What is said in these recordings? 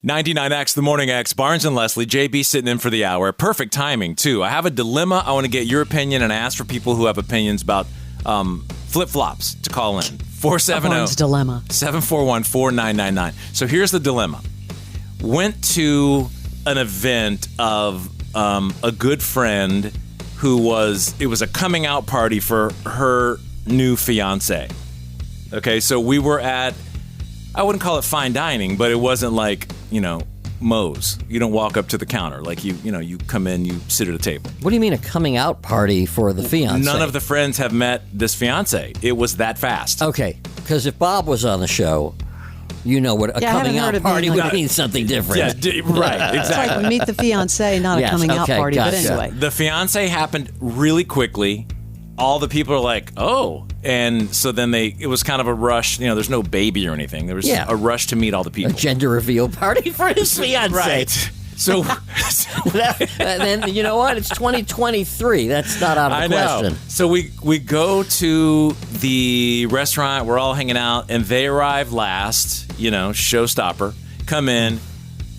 99X, The Morning X, Barnes and Leslie, JB sitting in for the hour. Perfect timing, too. I have a dilemma. I want to get your opinion and ask for people who have opinions about flip-flops to call in. 470-741-4999. So here's the dilemma. Went to an event of a good friend who it was a coming out party for her new fiance. Okay, so we were at, I wouldn't call it fine dining, but it wasn't like, Moe's. You don't walk up to the counter. Like, you come in, you sit at a table. What do you mean a coming out party for the fiancé? None of the friends have met this fiancé. It was that fast. Okay, because if Bob was on the show, you know what a coming out party would mean something different. Yeah, right, exactly. It's like meet the fiancé, not a coming out party, gotcha. But anyway. The fiancé happened really quickly. All the people are like, oh. And so then it was kind of a rush. There's no baby or anything. There was a rush to meet all the people. A gender reveal party for his fiancé. Right. So then, you know what? It's 2023. That's not out of the question. So we go to the restaurant. We're all hanging out. And they arrive last, showstopper. Come in.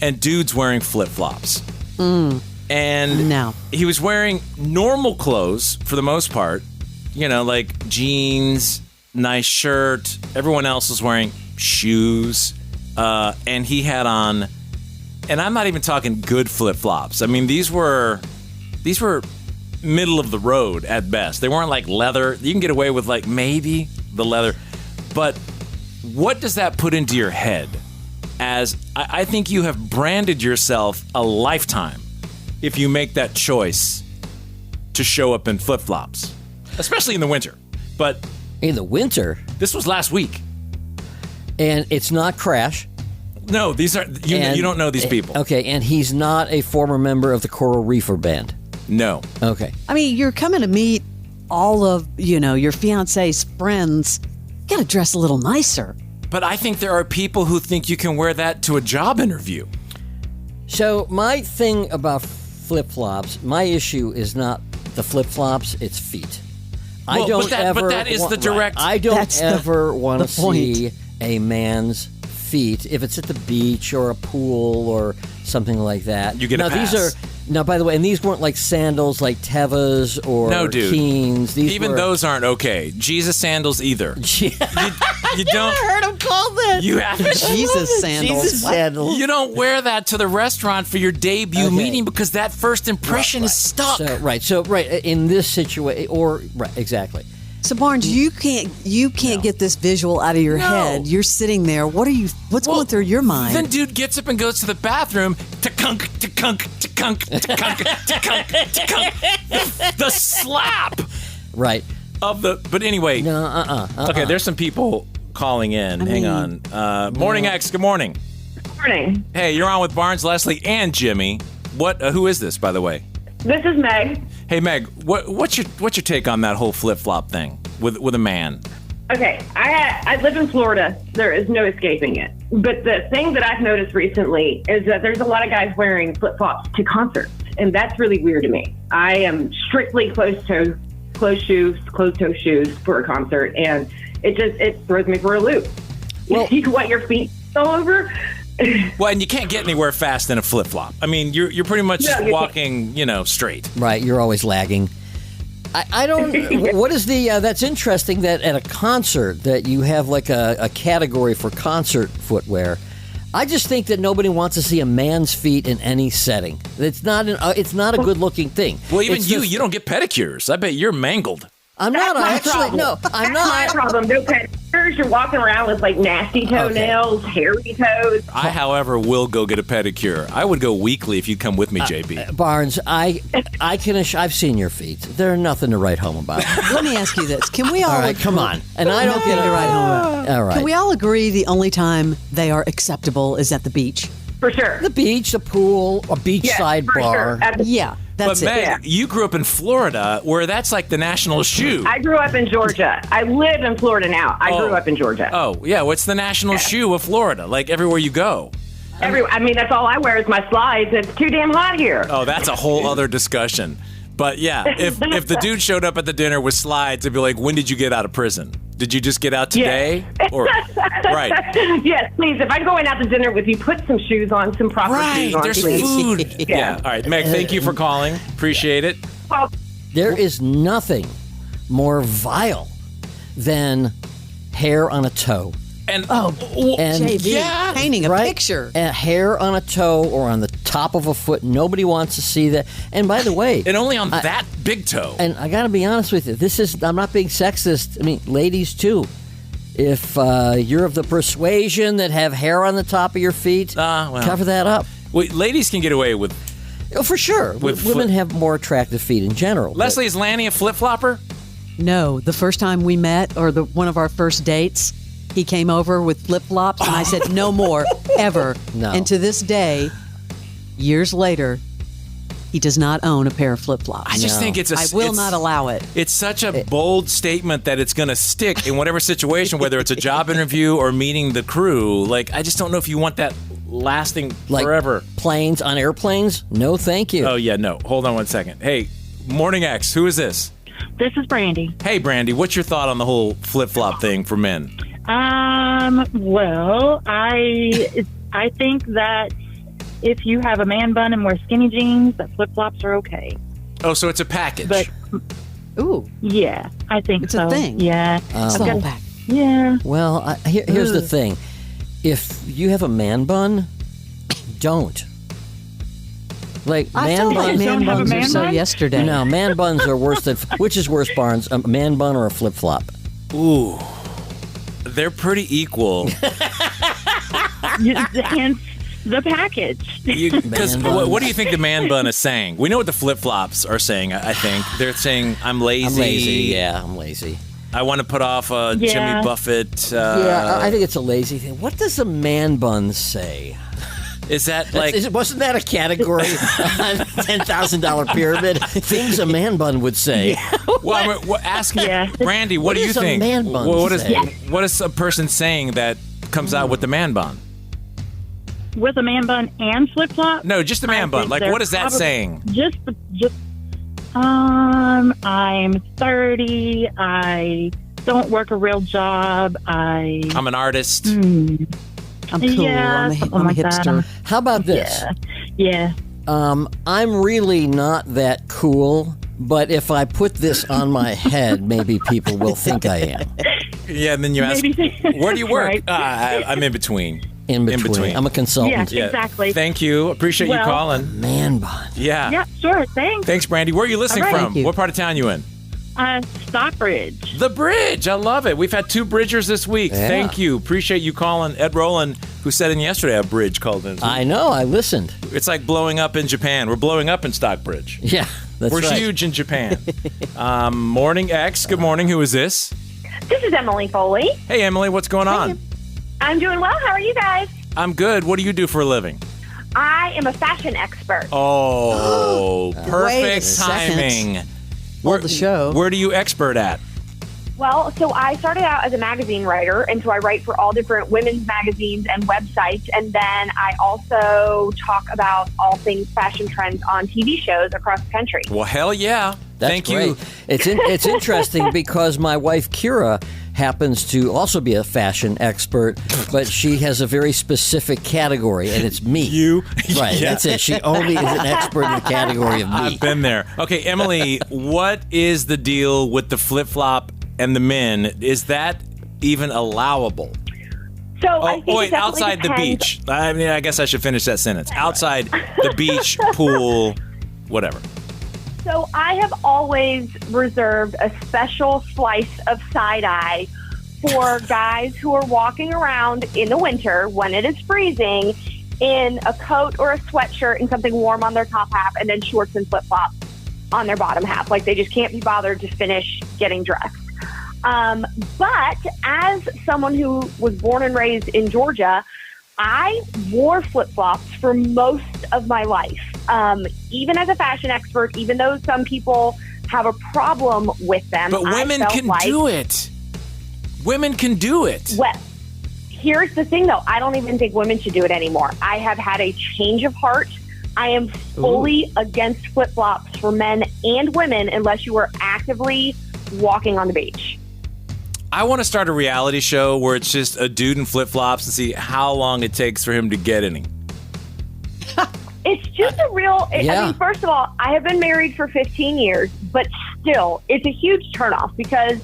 And dude's wearing flip-flops. And he was wearing normal clothes for the most part. Like jeans, nice shirt. Everyone else was wearing shoes. And he had on, and I'm not even talking good flip-flops. I mean, these were middle of the road at best. They weren't like leather. You can get away with like maybe the leather. But what does that put into your head? As I think you have branded yourself a lifetime if you make that choice to show up in flip-flops. Especially in the winter. But in the winter? This was last week. And it's not Crash. No, these are you don't know these people. Okay, and he's not a former member of the Coral Reefer Band. No. Okay. I mean, you're coming to meet all of, your fiancé's friends. You got to dress a little nicer. But I think there are people who think you can wear that to a job interview. So my thing about flip-flops, my issue is not the flip-flops, it's feet. I don't ever. But that is the direct. I don't ever want to see a man's feet if it's at the beach or a pool or something like that. You get a pass. Now, by the way, and these weren't like sandals like Tevas or Keens. Even those aren't okay. Jesus sandals either. you don't. Never heard them called that. You have Jesus sandals. Jesus sandals. You don't wear that to the restaurant for your debut meeting because that first impression is stuck. So in this situation, exactly. So Barnes, you can't get this visual out of your head. You're sitting there. What's going through your mind? Then dude gets up and goes to the bathroom. To-kunk. The slap. Right. But anyway. Okay, there's some people calling in. Hang on. Morning X, good morning. Good morning. Hey, you're on with Barnes, Leslie, and Jimmy. Who is this, by the way? This is Meg. Hey, Meg, what's your take on that whole flip-flop thing with a man? Okay, I live in Florida. There is no escaping it. But the thing that I've noticed recently is that there's a lot of guys wearing flip-flops to concerts, and that's really weird to me. I am strictly closed-toe shoes for a concert, and it throws me for a loop. Well, you want your feet all over? Well, and you can't get anywhere fast in a flip-flop. I mean, you're pretty much walking, straight. Right, you're always lagging. I don't. What is that's interesting that at a concert that you have like a category for concert footwear. I just think that nobody wants to see a man's feet in any setting. It's not a good-looking thing. Well, even you don't get pedicures. I bet you're mangled. I'm not. I'm not. That's my problem. No pedicures. You're walking around with like nasty toenails, hairy toes. I, however, will go get a pedicure. I would go weekly if you'd come with me, JB. Barnes, I've seen your feet. They're nothing to write home about. Let me ask you this: can we all? All right, come on. And I don't get to write home about. All right. Can we all agree the only time they are acceptable is at the beach? For sure. The beach, the pool, a beachside bar. Sure. Yeah. But Meg, you grew up in Florida, where that's like the national shoe. I grew up in Georgia. I live in Florida now. I grew up in Georgia. Oh, yeah. What's the national shoe of Florida? Like everywhere you go. That's all I wear is my slides. It's too damn hot here. Oh, that's a whole other discussion. But yeah, if the dude showed up at the dinner with slides, it'd be like, when did you get out of prison? Did you just get out today? Or right? Yes, please. If I'm going out to dinner with you, put some shoes on, some proper shoes on. There's please. food. Yeah. All right, Meg. Thank you for calling. Appreciate it. Well, There is nothing more vile than hair on a toe. And And JV, painting a right? picture. And hair on a toe or on the top of a foot. Nobody wants to see that. And by the way, and only on that big toe. and I got to be honest with you, I'm not being sexist. I mean, ladies too. If you're of the persuasion that have hair on the top of your feet, well. cover that up. Wait, ladies can get away with. Oh, for sure. With Women flip- have more attractive feet in general. Leslie, is Lanny a flip flopper? No, the first time we met, or one of our first dates, he came over with flip flops, and I said, "No more, ever." No. And to this day, years later, he does not own a pair of flip flops. I just think it's I will not allow it. It's such a bold statement that it's going to stick in whatever situation, whether it's a job interview or meeting the crew. Like, I just don't know if you want that lasting like forever. planes on airplanes? No, thank you. Oh, yeah, no. Hold on one second. Hey, Morning X, who is this? This is Brandy. Hey, Brandy, what's your thought on the whole flip-flop thing for men? Well, I think that if you have a man bun and wear skinny jeans, that flip flops are okay. Oh, so it's a package. But Ooh, yeah, I think it's so. a thing. Yeah. It's the whole pack. Yeah. Well, here's the thing. If you have a man bun, don't. Like, I man felt like buns. man Don't have a buns are man so bun? yesterday. No, man buns are worse than. Which is worse, Barnes? A man bun or a flip flop? Ooh, they're pretty equal. Hence the package. Because Man bun. what do you think the man bun is saying? We know what the flip-flops are saying, I think. They're saying, I'm lazy. I'm lazy. Yeah, I'm lazy. I want to put off a Yeah. Jimmy Buffett. Yeah, I think it's a lazy thing. What does a man bun say? Is that like... Wasn't that a category on $10,000 pyramid? Things a man bun would say. Well, ask Yeah. Brandy, what do you does a think? man bun what say? what is a person saying that comes out with the man bun? With a man bun and flip flop? No, just the man bun. Like, what is that saying? I'm 30. I don't work a real job. I'm an artist. I'm cool. Yeah, I'm a something like that. hipster. How about this? Yeah. I'm really not that cool, but if I put this on my head, maybe people will think I am. Yeah, and then you ask, Maybe. where do you work? Right. I'm in between. In between. I'm a consultant. Yeah. Exactly. Thank you. Appreciate you Well- calling. Man bun. Yeah. Yeah, sure. Thanks. Thanks, Brandy. Where are you listening All right. from? Thank you. What part of town you in? Stockbridge. The Bridge. I love it. We've had 2 Bridgers this week. Yeah. Thank you. Appreciate you calling. Ed Rowland, who said in yesterday a bridge called in. I know. I listened. It's like blowing up in Japan. We're blowing up in Stockbridge. Yeah, that's We're right. huge in Japan. Morning X. Good morning. Who is this? this is Emily Foley. Hey, Emily. What's going on? I'm doing well. How are you guys? I'm good. What do you do for a living? I am a fashion expert. Oh, Wait a perfect second. timing. Hold the show. Where do you expert at? Well, so I started out as a magazine writer, and so I write for all different women's magazines and websites, and then I also talk about all things fashion trends on TV shows across the country. Well, hell yeah. That's Thank great. you. It's interesting because my wife Kira happens to also be a fashion expert, but she has a very specific category, and it's me. You? Right, Yeah. that's it. She only is an expert in the category of me. I've been there. Okay, Emily, what is the deal with the flip-flop and the men? Is that even allowable? So I Oh, think it wait, definitely outside the depends. beach. I mean, I guess I should finish that sentence. Outside the beach, pool, whatever. So I have always reserved a special slice of side-eye for guys who are walking around in the winter when it is freezing in a coat or a sweatshirt and something warm on their top half, and then shorts and flip-flops on their bottom half. Like, they just can't be bothered to finish getting dressed. But as someone who was born and raised in Georgia, I wore flip-flops for most of my life. Even as a fashion expert, even though some people have a problem with them. But I women felt can like, do it. Women can do it. Well, here's the thing, though. I don't even think women should do it anymore. I have had a change of heart. I am fully against flip-flops for men and women unless you are actively walking on the beach. I want to start a reality show where it's just a dude in flip-flops and see how long it takes for him to get any. It's just a real, Yeah. I mean, first of all, I have been married for 15 years, but still, it's a huge turnoff because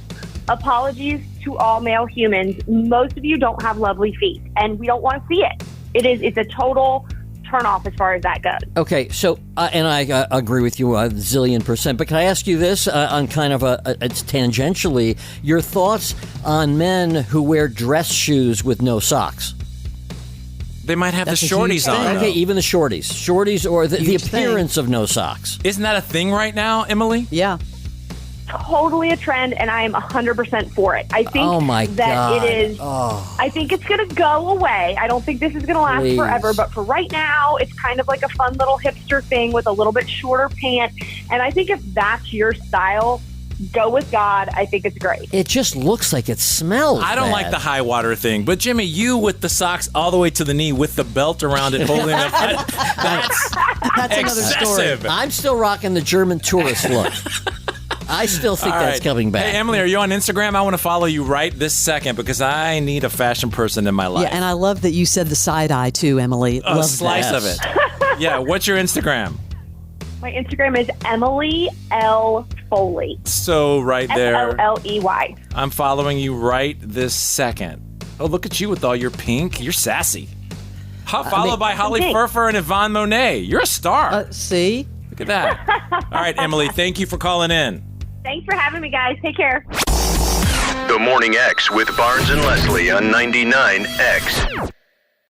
apologies to all male humans, most of you don't have lovely feet, and we don't want to see it. It's a total turnoff as far as that goes. Okay, so, and I agree with you a zillion %, but can I ask you this on kind of it's tangentially, your thoughts on men who wear dress shoes with no socks? They might have That's the a huge shorties on. thing. though. Okay, even the shorties or the Huge thing. appearance of no socks. Isn't that a thing right now, Emily? Yeah. Totally a trend, and I am 100% for it. I think Oh, my that God. it is. Oh. I think it's going to go away. I don't think this is going to last Please. forever, but for right now, it's kind of like a fun little hipster thing with a little bit shorter pant. And I think if that's your style, go with God. I think it's great. It just looks like it smells I don't like bad. the high water thing, but Jimmy, you with the socks all the way to the knee with the belt around it holding it. That's That's another story. excessive. I'm still rocking the German tourist look. I still think All that's right. coming back. Hey, Emily, are you on Instagram? I want to follow you right this second because I need a fashion person in my life. Yeah, and I love that you said the side eye too, Emily. a love slice that. of it. Yeah, what's your Instagram? My Instagram is Emily L. Foley. So right there, Foley. I'm following you right this second. Oh, look at you with all your pink. You're sassy. Followed by Holly Thanks. Furfer and Yvonne Monet. You're a star. See? Look at that. All right, Emily, thank you for calling in. Thanks for having me, guys. Take care. The Morning X with Barnes and Leslie on 99X.